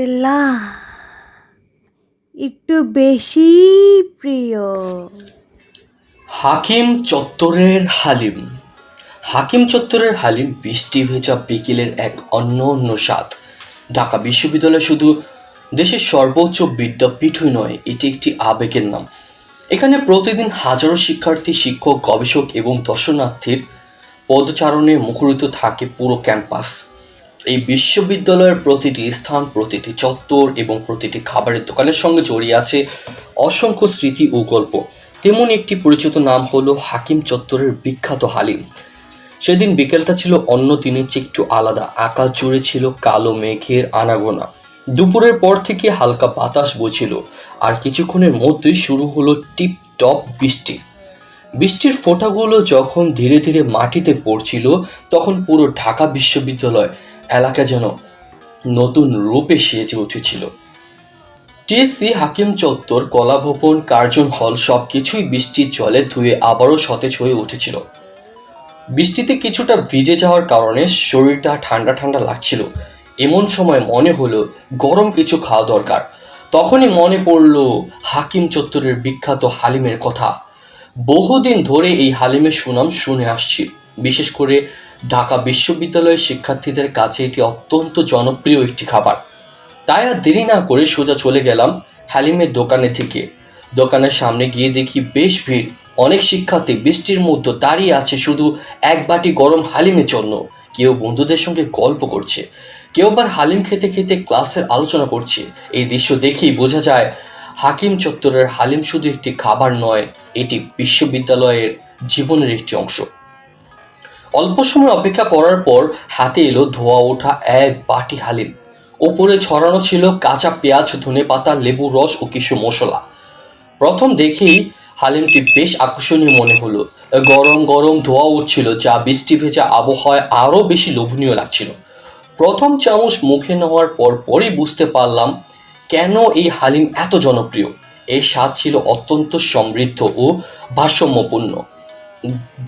নুটেল্লা একটু বেশি প্রিয়। হাকিম চত্বরের হালিম। হাকিম চত্বরের হালিম বৃষ্টি ভেজা বিকেলের এক অনন্য স্বাদ। ঢাকা বিশ্ববিদ্যালয় শুধু দেশের সর্বোচ্চ বিদ্যাপীঠই নয়, এটি একটি আবেগের নাম। এখানে প্রতিদিন হাজারো শিক্ষার্থী, শিক্ষক, গবেষক এবং দর্শনার্থীর পদচারণে মুখরিত থাকে পুরো ক্যাম্পাস। এই বিশ্ববিদ্যালয়ের প্রতিটি স্থান, প্রতিটি চত্বর এবং প্রতিটি খাবারের দোকানের সঙ্গে জড়িয়ে আছে অসংখ্য স্মৃতি ও গল্প। তেমন একটি পরিচিত নাম হলো হাকিম চত্বরের বিখ্যাত হালিম। সেদিন বিকেলটা ছিল অন্য দিনের চেয়ে একটু আলাদা। আকাশ জুড়ে ছিল কালো মেঘের আনাগোনা। দুপুরের পর থেকে হালকা বাতাস বইছিল, আর কিছুক্ষণের মধ্যেই শুরু হলো টিপ টপ বৃষ্টি। বৃষ্টির ফোঁটাগুলো যখন ধীরে ধীরে মাটিতে পড়ছিল, তখন পুরো ঢাকা বিশ্ববিদ্যালয় এলাকা যেন নতুন রূপে সেজে উঠেছিল। টিএসসি, হাকিম চত্বর, কলাভবন, কার্জন হল সবকিছুই বৃষ্টির জলে ধুয়ে আবারও সতেজ হয়ে উঠেছিল। বৃষ্টিতে কিছুটা ভিজে যাওয়ার কারণে শরীরটা ঠান্ডা ঠান্ডা লাগছিল। এমন সময় মনে হলো গরম কিছু খাওয়া দরকার। তখনই মনে পড়ল হাকিম চত্বরের বিখ্যাত হালিমের কথা। বহুদিন ধরে এই হালিমের সুনাম শুনে আসছি। বিশেষ করে ঢাকা বিশ্ববিদ্যালয়ের শিক্ষার্থীদের কাছে এটি অত্যন্ত জনপ্রিয় একটি খাবার। তাই আর দেরি না করে সোজা চলে গেলাম হালিমের দোকানে থেকে। দোকানের সামনে গিয়ে দেখি বেশ ভিড়। অনেক শিক্ষার্থী বৃষ্টির মধ্যে দাঁড়িয়ে আছে শুধু এক বাটি গরম হালিমের জন্য। কেউ বন্ধুদের সঙ্গে গল্প করছে, কেউ আবার হালিম খেতে খেতে ক্লাসের আলোচনা করছে। এই দৃশ্য দেখেই বোঝা যায় হাকিম চত্বরের হালিম শুধু একটি খাবার নয়, এটি বিশ্ববিদ্যালয়ের জীবনের একটি অংশ। অল্প সময় অপেক্ষা করার পর হাতে এলো ধোয়া ওঠা এক বাটি হালিম। ওপরে ছড়ানো ছিল কাঁচা পেঁয়াজ, ধনেপাতা, লেবুর রস ও কিছু মশলা। প্রথম দেখেই হালিমটি বেশ আকর্ষণীয় মনে হলো। গরম গরম ধোয়া উঠছিল, যা বৃষ্টি ভেজা আবহাওয়ায় আরও বেশি লোভনীয় লাগছিল। প্রথম চামচ মুখে নেওয়ার পরই বুঝতে পারলাম কেন এই হালিম এত জনপ্রিয়। এর স্বাদ ছিল অত্যন্ত সমৃদ্ধ ও ভারসাম্যপূর্ণ।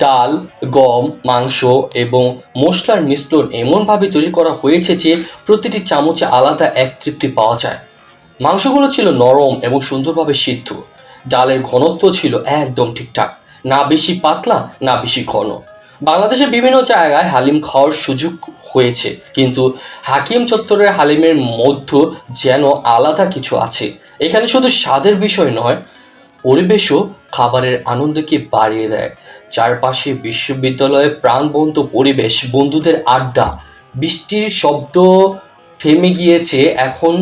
ডাল, গম, মাংস এবং মশলার মিশ্রণ এমনভাবে তৈরি করা হয়েছে যে প্রতিটি চামচে আলাদা এক তৃপ্তি পাওয়া যায়। মাংসগুলো ছিল নরম এবং সুন্দরভাবে সিদ্ধ। ডালের ঘনত্ব ছিল একদম ঠিকঠাক, না বেশি পাতলা না বেশি ঘন। বাংলাদেশের বিভিন্ন জায়গায় হালিম খাওয়ার সুযোগ হয়েছে, কিন্তু হাকিম চত্বরের হালিমের মধ্যে যেন আলাদা কিছু আছে। এখানে শুধু স্বাদের বিষয় নয়, পরিবেশও খাবারের আনন্দকে বাড়িয়ে দেয়। চারপাশে বিশ্ববিদ্যালয়ের প্রাণবন্ত পরিবেশ, বন্ধুদের আড্ডা, বৃষ্টির শব্দ থেমে গিয়েছে, এখন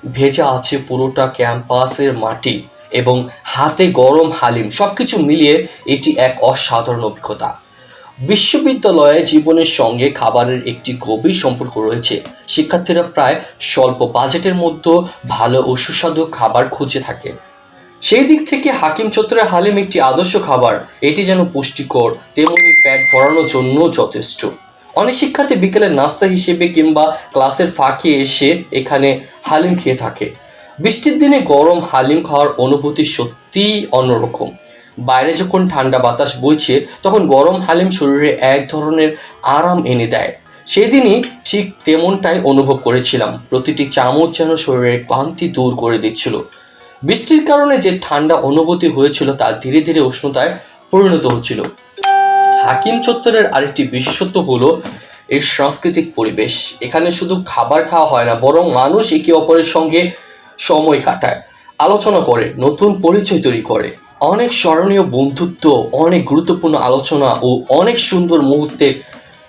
ভেজা আছে পুরোটা ক্যাম্পাসের মাটি এবং হাতে গরম হালিম। সব কিছু মিলিয়ে এটি এক অসাধারণ অভিজ্ঞতা। বিশ্ববিদ্যালয়ে জীবনের সঙ্গে খাবারের একটি গভীর সম্পর্ক রয়েছে। শিক্ষার্থীরা প্রায় স্বল্প বাজেটের মধ্যে ভালো ও সুস্বাদু খাবার খুঁজে থাকে। সেই দিক থেকে হাকিম চত্বরের হালিম একটি আদর্শ খাবার। এটি যেন পুষ্টিকর, তেমনি পেট ভরানোর জন্য যথেষ্ট। অনেক শিক্ষার্থী বিকেলের নাস্তা হিসেবে কিংবা ক্লাসের ফাঁকে এসে এখানে হালিম খেয়ে থাকে। বৃষ্টির দিনে গরম হালিম খাওয়ার অনুভূতি সত্যিই অন্যরকম। বাইরে যখন ঠান্ডা বাতাস বইছে, তখন গরম হালিম শরীরে এক ধরনের আরাম এনে দেয়। সেদিনই ঠিক তেমনটাই অনুভব করেছিলাম। প্রতিটি চামচ যেন শরীরের ক্লান্তি দূর করে দিচ্ছিল। বৃষ্টির কারণে যে ঠান্ডা অনুভূতি হয়েছিল তা ধীরে ধীরে উষ্ণতায় পরিণত হচ্ছিল। হাকিম চত্বরের আরেকটি বিশেষত্ব হলো এর সাংস্কৃতিক পরিবেশ। এখানে শুধু খাবার খাওয়া হয় না, বরং মানুষ একে অপরের সঙ্গে সময় কাটায়, আলোচনা করে, নতুন পরিচয় তৈরি করে। অনেক স্মরণীয় বন্ধুত্ব, অনেক গুরুত্বপূর্ণ আলোচনা ও অনেক সুন্দর মুহূর্তের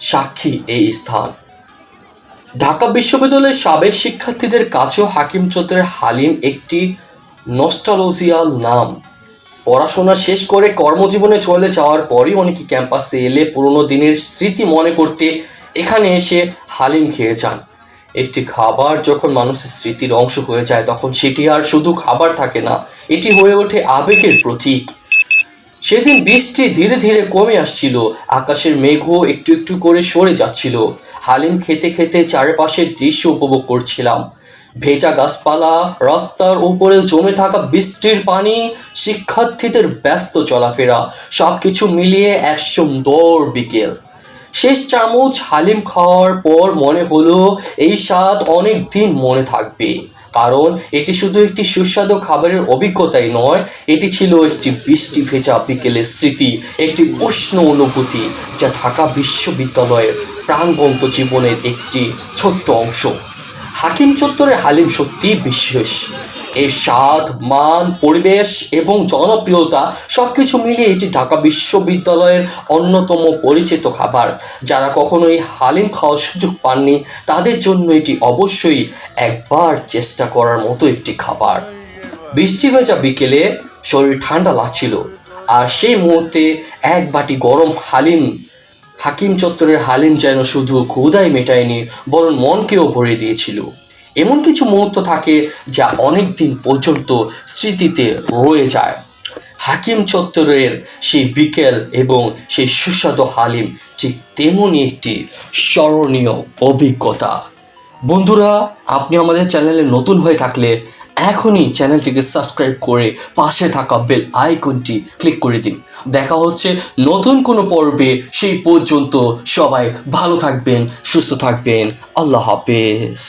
সাক্ষী এই স্থান। ঢাকা বিশ্ববিদ্যালয়ের সাবেক শিক্ষার্থীদের কাছেও হাকিম চত্বরের হালিম একটি নস্টালজিয়াল নাম। পড়াশোনা শেষ করে কর্মজীবনে চলে যাওয়ার পরই অনেকে ক্যাম্পাসে এলে পুরনো দিনের স্মৃতি মনে করতে এখানে এসে হালিম খেয়ে যান। একটি খাবার যখন মানুষের স্মৃতির অংশ হয়ে যায়, তখন সেটি আর শুধু খাবার থাকে না, এটি হয়ে ওঠে আবেগের প্রতীক। সেদিন বৃষ্টি ধীরে ধীরে কমে আসছিল, আকাশের মেঘও একটু একটু করে সরে যাচ্ছিল। হালিম খেতে খেতে চারপাশের দৃশ্য উপভোগ করছিলাম। ভেজা গাছপালা, রাস্তার উপরে জমে থাকা বৃষ্টির পানি, শিক্ষার্থীদের ব্যস্ত চলাফেরা, সব কিছু মিলিয়ে এক সুন্দর বিকেল। শেষ চামচ হালিম খাওয়ার পর মনে হলো এই স্বাদ অনেক দিন মনে থাকবে, কারণ এটি শুধু একটি সুস্বাদু খাবারের অভিজ্ঞতাই নয়, এটি ছিল একটি বৃষ্টি ভেজা বিকেলের স্মৃতি, একটি উষ্ণ অনুভূতি যা ঢাকা বিশ্ববিদ্যালয়ের প্রাণবন্ত জীবনের একটি ছোট্ট অংশ। হাকিম চত্বরের হালিম সত্যিই বিশেষ। এর স্বাদ, মান, পরিবেশ এবং জনপ্রিয়তা সবকিছু মিলিয়ে এটি ঢাকা বিশ্ববিদ্যালয়ের অন্যতম পরিচিত খাবার। যারা কখনো এই হালিম খাওয়ার সুযোগ পাননি তাদের জন্য এটি অবশ্যই একবার চেষ্টা করার মতো একটি খাবার। বৃষ্টি ভেজা বিকেলে শরীর ঠান্ডা লাগছিল, আর সেই মুহূর্তে এক বাটি গরম হালিম, হাকিম চত্বরের হালিম যেন শুধু ক্ষুধাই মেটায়নি, বরং মনকেও ভরে দিয়েছিল। এমন কিছু মুহূর্ত থাকে যা অনেক দিন পর্যন্ত স্মৃতিতে রয়ে যায়। হাকিম চত্বরের সেই বিকেল এবং সেই সুস্বাদু হালিম ঠিক তেমনই একটি স্মরণীয় অভিজ্ঞতা। বন্ধুরা, আপনি আমাদের চ্যানেলে নতুন হয়ে থাকলে এখনই চ্যানেলটিকে সাবস্ক্রাইব করে পাশে থাকা বেল আইকনটি ক্লিক করে দিন। দেখা হচ্ছে নতুন কোনো পর্বে, সেই পর্যন্ত সবাই ভালো থাকবেন, সুস্থ থাকবেন। আল্লাহ হাফেজ।